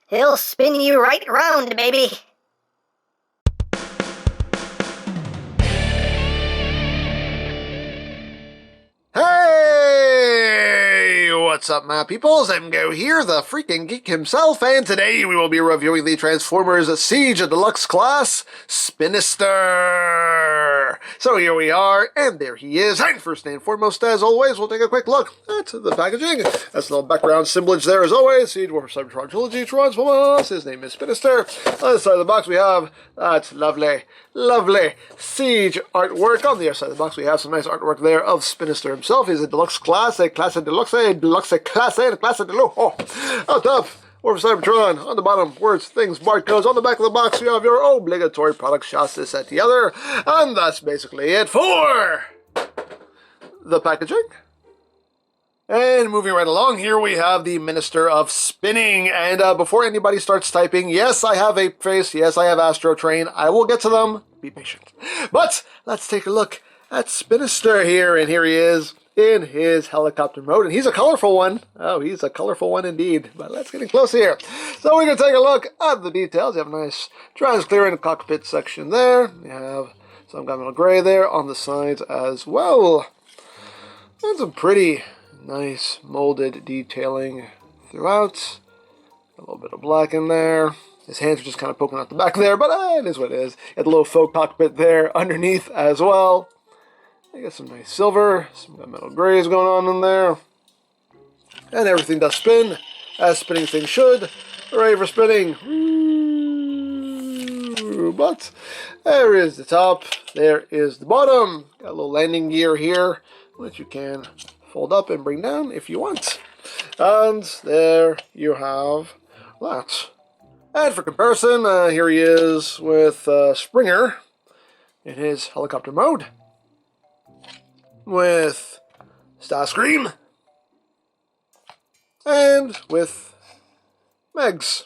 He'll spin you right round, baby. Hey! What's up, my peoples? EmGo here, the freaking geek himself, and today we will be reviewing the Transformers Siege Deluxe class, SPINISTER. So here we are, and there he is. And first and foremost, as always, we'll take a quick look at the packaging. That's a little background assemblage there, as always. Siege Warfare Cybertron Trilogy Transformers. His name is SPINISTER. On the side of the box, we have that lovely Siege artwork. On the other side of the box, we have some nice artwork there of SPINISTER himself. He's a deluxe class, a class of deluxe, a deluxe class, and a class of deluxe. Oh, on top, Warfare Cybertron. On the bottom, words, things, barcodes. On the back of the box, you have your obligatory product shots this at the other. And that's basically it for the packaging. And moving right along, here we have the Minister of Spinning. And before anybody starts typing, yes, I have Ape Face, yes, I have Astro Train, I will get to them. Be patient. But let's take a look at SPINISTER here. And here he is in his helicopter mode. And he's a colorful one. Oh, he's a colorful one indeed. But let's get close here. So we're going to take a look at the details. You have a nice transparent cockpit section there. You have some governmental gray there on the sides as well. And some pretty nice molded detailing throughout. A little bit of black in there. His hands are just kind of poking out the back there, but it is what it is. Got the little faux cockpit there underneath as well. You got some nice silver, some metal grays going on in there. And everything does spin, as spinning things should. Hooray for spinning. Ooh, but there is the top, there is the bottom. Got a little landing gear here, which you can fold up and bring down if you want. And there you have that. And for comparison, here he is with Springer in his helicopter mode, with Starscream, and with Megs.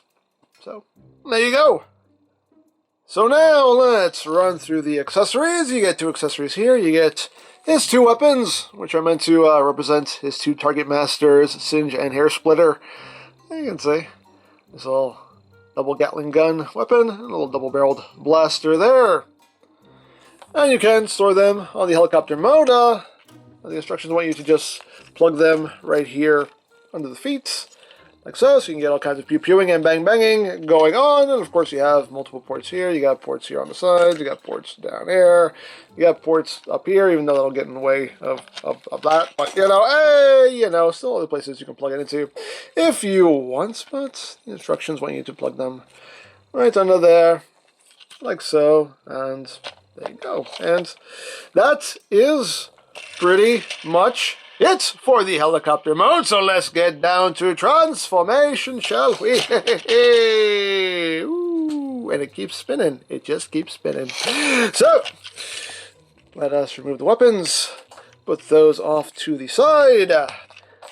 So, there you go. So now let's run through the accessories. You get two accessories here. You get his two weapons, which are meant to represent his two target masters, Singe and Hair Splitter. You can see this little double Gatling gun weapon, and a little double-barreled blaster there. And you can store them on the helicopter mode. The instructions want you to just plug them right here under the feet, like so you can get all kinds of pew-pewing and bang-banging going on. And of course you have multiple ports here. You got ports here on the sides, you got ports down here, you got ports up here, even though that'll get in the way of that. But, hey, still other places you can plug it into if you want, but the instructions want you to plug them right under there, like so, and there you go. And that is pretty much it for the helicopter mode. So let's get down to transformation, shall we? Ooh, and it keeps spinning. It just keeps spinning. So let us remove the weapons, put those off to the side,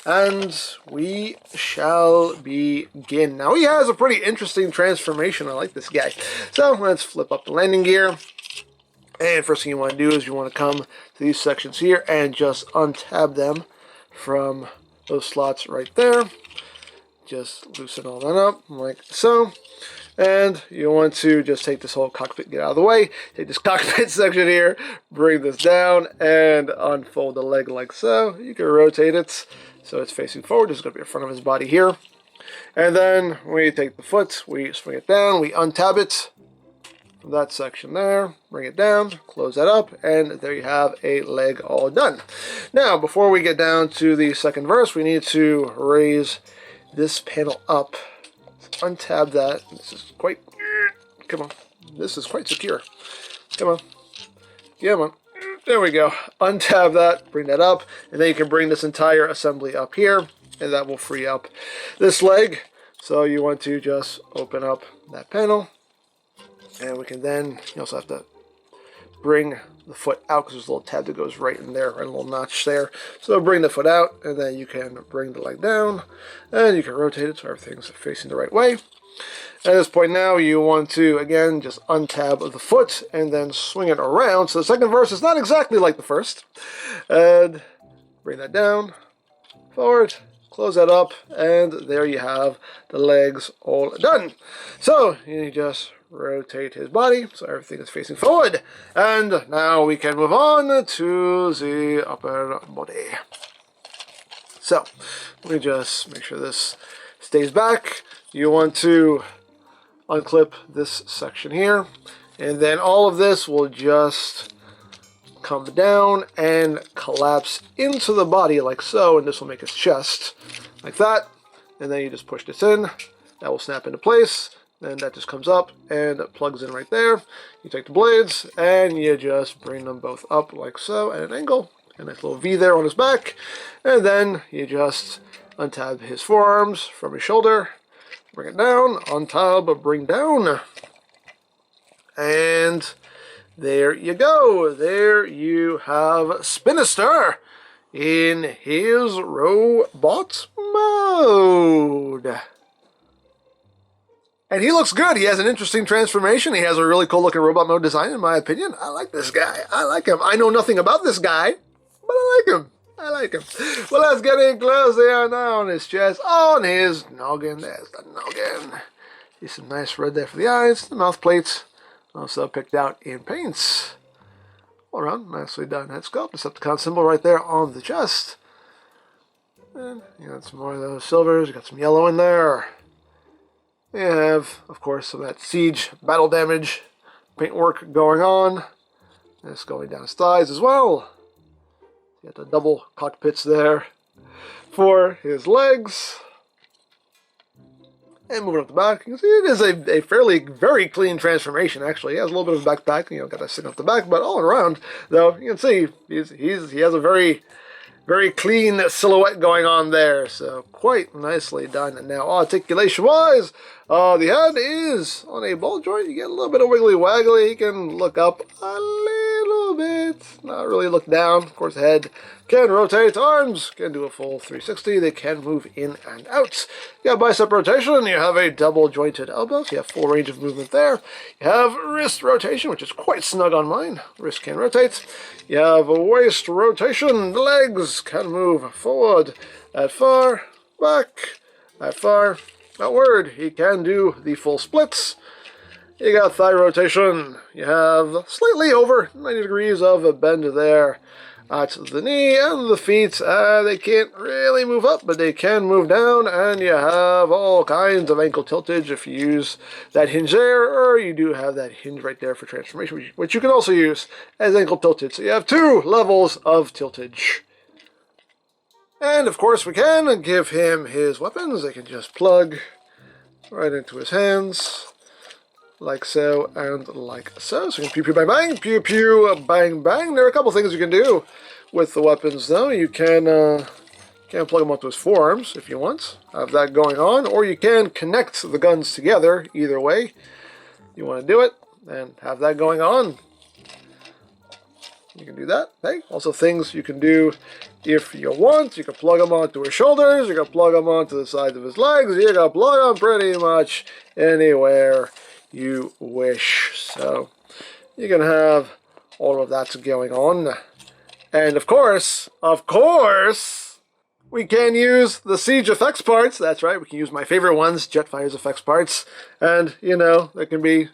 and we shall begin. Now he has a pretty interesting transformation. I like this guy. So let's flip up the landing gear. And first thing you want to do is you want to come to these sections here and just untab them from those slots right there. Just loosen all that up like so. And you want to just take this whole cockpit, get out of the way. Take this cockpit section here, bring this down, and unfold the leg like so. You can rotate it so it's facing forward. This is going to be in front of his body here. And then we take the foot, we swing it down, we untab it from that section there, bring it down, close that up, and there you have a leg all done. Now, before we get down to the second verse, we need to raise this panel up. Let's untab that. This is quite, come on, this is quite secure. Come on, come on. There we go. Untab that, bring that up, and then you can bring this entire assembly up here, and that will free up this leg. So you want to just open up that panel. And we can then, you also have to bring the foot out because there's a little tab that goes right in there, and a little notch there. So bring the foot out, and then you can bring the leg down, and you can rotate it so everything's facing the right way. At this point now, you want to, again, just untab the foot and then swing it around. So the second verse is not exactly like the first. And bring that down, forward, close that up, and there you have the legs all done. So you just rotate his body so everything is facing forward. And now we can move on to the upper body. So let me just make sure this stays back. You want to unclip this section here, and then all of this will just come down and collapse into the body like so, and this will make his chest like that. And then you just push this in, that will snap into place, then that just comes up and plugs in right there. You take the blades and you just bring them both up like so at an angle, a nice little V there on his back, and then you just untab his forearms from his shoulder, bring it down, untab, bring down, and there you go. There you have SPINISTER in his robot mode. And he looks good. He has an interesting transformation. He has a really cool looking robot mode design, in my opinion. I like this guy. I like him. I know nothing about this guy, but I like him. I like him. Well, let's get in close here now on his chest, on his noggin. There's the noggin. See some nice red there for the eyes, the mouth plates. Also picked out in paints. All around, nicely done head sculpt. Decepticon symbol right there on the chest. And you got some more of those silvers. You got some yellow in there. You have, of course, some of that siege battle damage paintwork going on. This going down his thighs as well. You got the double cockpits there for his legs. And moving up the back, you can see it is a very clean transformation, actually. He has a little bit of a backpack, got that sitting up the back, but all around, though, you can see he has a very clean silhouette going on there, so quite nicely done. And now, articulation-wise, the head is on a ball joint. You get a little bit of wiggly-waggly. You can look up a little bit, not really look down. Of course, the head can rotate. Arms can do a full 360. They can move in and out. You have bicep rotation. You have a double-jointed elbow, so you have full range of movement there. You have wrist rotation, which is quite snug on mine. Wrist can rotate. You have a waist rotation. The legs can move forward, that far, back, that far, outward. He can do the full splits. You got thigh rotation. You have slightly over 90 degrees of a bend there at the knee, and the feet, they can't really move up, but they can move down, and you have all kinds of ankle tiltage if you use that hinge there, or you do have that hinge right there for transformation, which you can also use as ankle tilted. So you have two levels of tiltage. And of course we can give him his weapons. They can just plug right into his hands, like so and like so. So you can pew pew bang bang, pew pew bang bang. There are a couple things you can do with the weapons though. You can plug them onto his forearms if you want, have that going on, or you can connect the guns together. Either way you want to do it and have that going on, you can do that. Hey, also things you can do if you want. You can plug them onto his shoulders, you can plug them onto the sides of his legs, you can plug them pretty much anywhere you wish. So you can have all of that going on. And of course, we can use the Siege effects parts. That's right, we can use my favorite ones, Jetfire's effects parts. And, there can be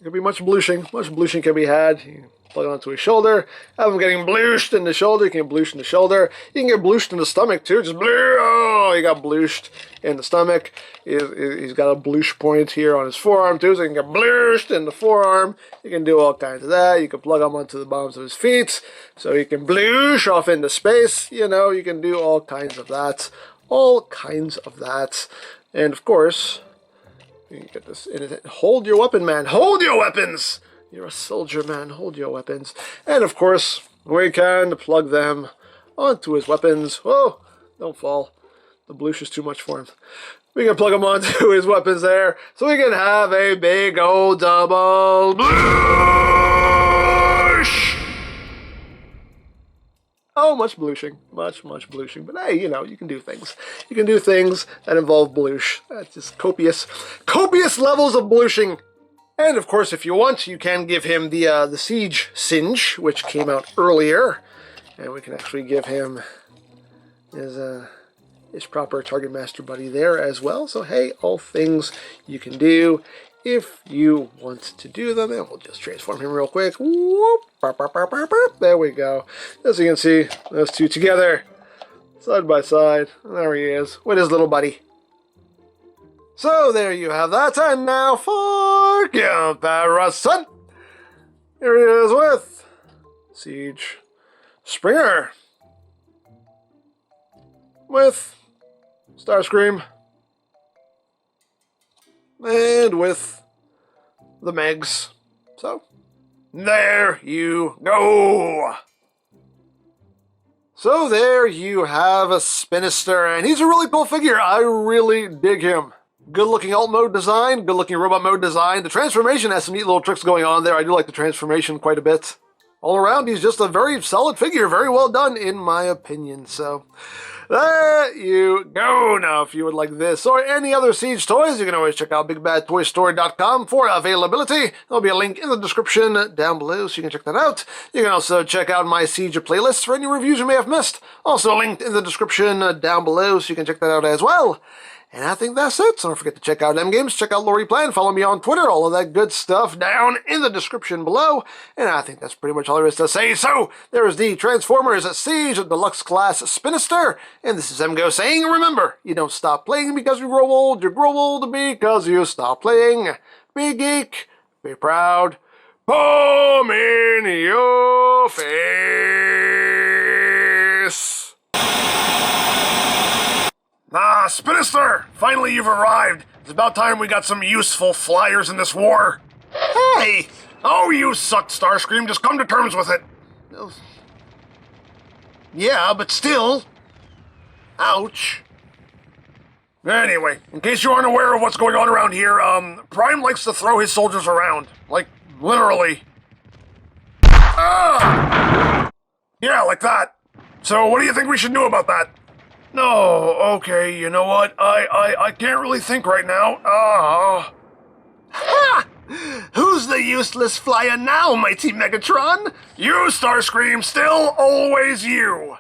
much blushing. Much blushing can be had. You can plug it onto his shoulder. Have him getting blooshed in the shoulder. You can get blooshed in the shoulder. You can get blooshed in the stomach too. Just oh, he got blooshed in the stomach. He's got a bloosh point here on his forearm too, so you can get blooshed in the forearm. You can do all kinds of that. You can plug him onto the bottoms of his feet, so he can bloosh off into space. You can do all kinds of that. All kinds of that. And of course, you can get this in it. Hold your weapon, man. Hold your weapons! You're a soldier, man. Hold your weapons. And of course, we can plug them onto his weapons. Oh, don't fall. The bloosh is too much for him. We can plug them onto his weapons there, so we can have a big old double bloosh! Oh, much blushing. Much blushing. But hey, you can do things. You can do things that involve bloosh. That's just copious levels of blushing. And of course, if you want, you can give him the Siege Singe, which came out earlier. And we can actually give him his his proper target master buddy there as well. So hey, all things you can do if you want to do them. And we'll just transform him real quick. Whoop, burp, burp, burp, burp, burp. There we go. As you can see, those two together, side by side. There he is with his little buddy. So there you have that. And now for comparison. Here he is with Siege Springer, with Starscream, and with the Megs. So, there you go. So there you have a Spinister, and he's a really cool figure. I really dig him. Good-looking alt mode design, good-looking robot mode design. The transformation has some neat little tricks going on there. I do like the transformation quite a bit. All around, he's just a very solid figure. Very well done, in my opinion. So, there you go. Now, if you would like this or any other Siege toys, you can always check out BigBadToyStory.com for availability. There'll be a link in the description down below, so you can check that out. You can also check out my Siege playlist for any reviews you may have missed. Also linked in the description down below, so you can check that out as well. And I think that's it. So don't forget to check out EmGo's, check out Lori Plan, follow me on Twitter, all of that good stuff down in the description below. And I think that's pretty much all there is to say. So there's the Transformers Siege Deluxe Class Spinister. And this is EmGo saying, remember, you don't stop playing because you grow old. You grow old because you stop playing. Be geek, be proud, palm in your face. Ah, Spinister! Finally you've arrived. It's about time we got some useful flyers in this war. Hey! Oh, you suck, Starscream. Just come to terms with it. Yeah, but still. Ouch. Anyway, in case you aren't aware of what's going on around here, Prime likes to throw his soldiers around. Like, literally. Ah! Yeah, like that. So what do you think we should do about that? No, okay, you know what? I can't really think right now. Ha! Who's the useless flyer now, mighty Megatron? You, Starscream, still always you.